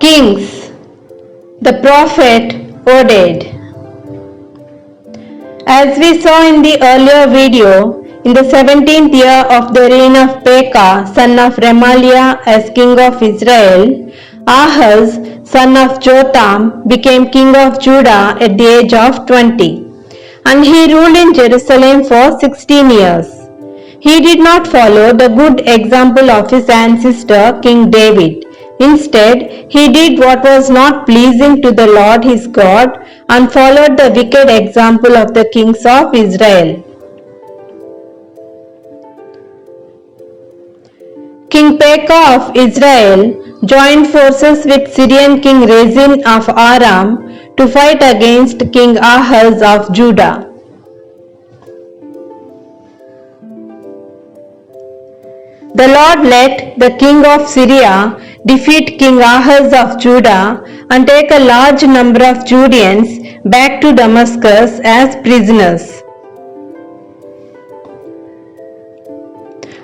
Kings, the Prophet Oded. As we saw in the earlier video, in the 17th year of the reign of Pekah, son of Remaliah, as king of Israel, Ahaz, son of Jotham, became king of Judah at the age of 20, and he ruled in Jerusalem for 16 years. He did not follow the good example of his ancestor King David. Instead, he did what was not pleasing to the Lord his God and followed the wicked example of the kings of Israel. King Pekah of Israel joined forces with Syrian king Rezin of Aram to fight against King Ahaz of Judah. The Lord let the king of Syria defeat King Ahaz of Judah and take a large number of Judeans back to Damascus as prisoners.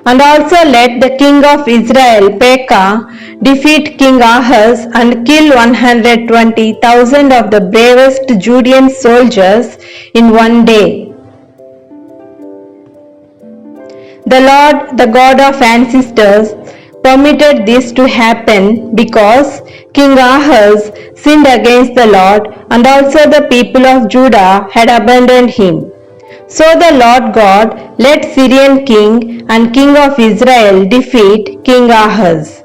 And also let the king of Israel, Pekah, defeat King Ahaz and kill 120,000 of the bravest Judean soldiers in one day. The Lord, the God of ancestors, permitted this to happen because King Ahaz sinned against the Lord, and also the people of Judah had abandoned him. So the Lord God let Syrian king and king of Israel defeat King Ahaz.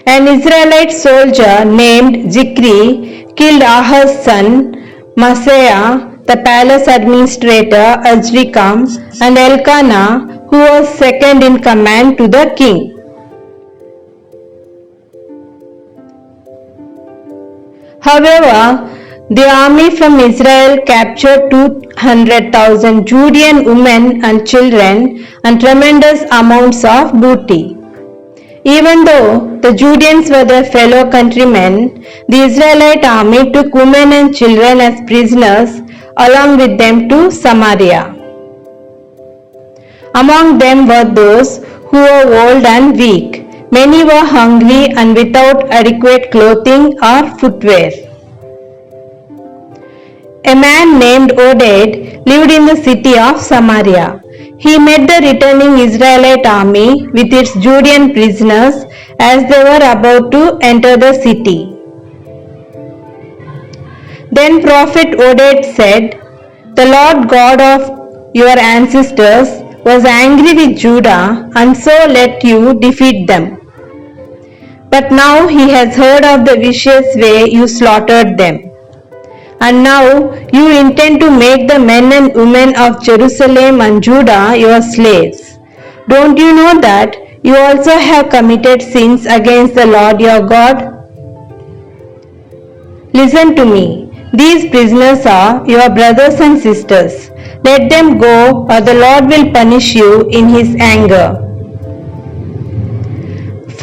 An Israelite soldier named Zikri killed Ahaz's son Maaseiah, the palace administrator Azrikam, and Elkanah, who was second in command to the king. However, the army from Israel captured 200,000 Judean women and children and tremendous amounts of booty. Even though the Judeans were their fellow countrymen, the Israelite army took women and children as prisoners along with them to Samaria. Among them were those who were old and weak. Many were hungry and without adequate clothing or footwear. A man named Oded lived in the city of Samaria. He met the returning Israelite army with its Judean prisoners as they were about to enter the city. Then Prophet Oded said, "The Lord God of your ancestors was angry with Judah and so let you defeat them. But now he has heard of the vicious way you slaughtered them. And now you intend to make the men and women of Jerusalem and Judah your slaves. Don't you know that you also have committed sins against the Lord your God? Listen to me. These prisoners are your brothers and sisters. Let them go, or the Lord will punish you in his anger."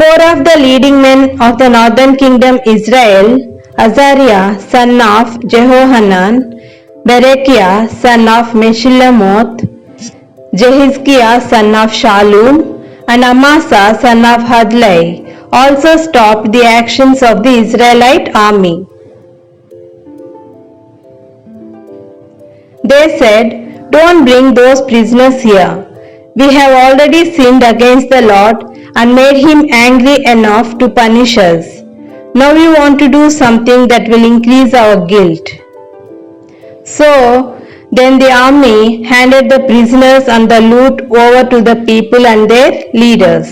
4 of the leading men of the northern kingdom Israel, Azariah son of Jehohanan, Berechiah son of Meshillemoth, Jehizkiah son of Shallum, and Amasa son of Hadlai, also stopped the actions of the Israelite army. They said, "Don't bring those prisoners here. We have already sinned against the Lord and made him angry enough to punish us. Now we want to do something that will increase our guilt." So then the army handed the prisoners and the loot over to the people and their leaders.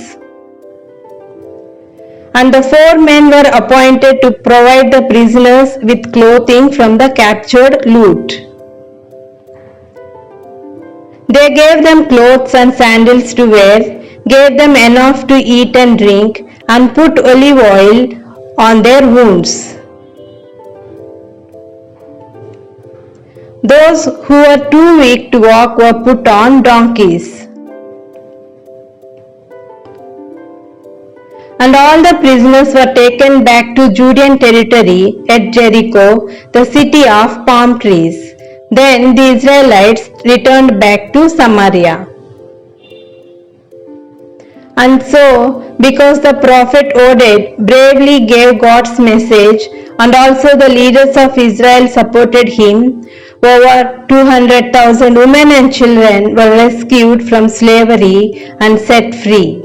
And the 4 men were appointed to provide the prisoners with clothing from the captured loot. They gave them clothes and sandals to wear, gave them enough to eat and drink, and put olive oil on their wounds. Those who were too weak to walk were put on donkeys. And all the prisoners were taken back to Judean territory at Jericho, the city of palm trees. Then the Israelites returned back to Samaria. And so, because the prophet Oded bravely gave God's message and also the leaders of Israel supported him, over 200,000 women and children were rescued from slavery and set free.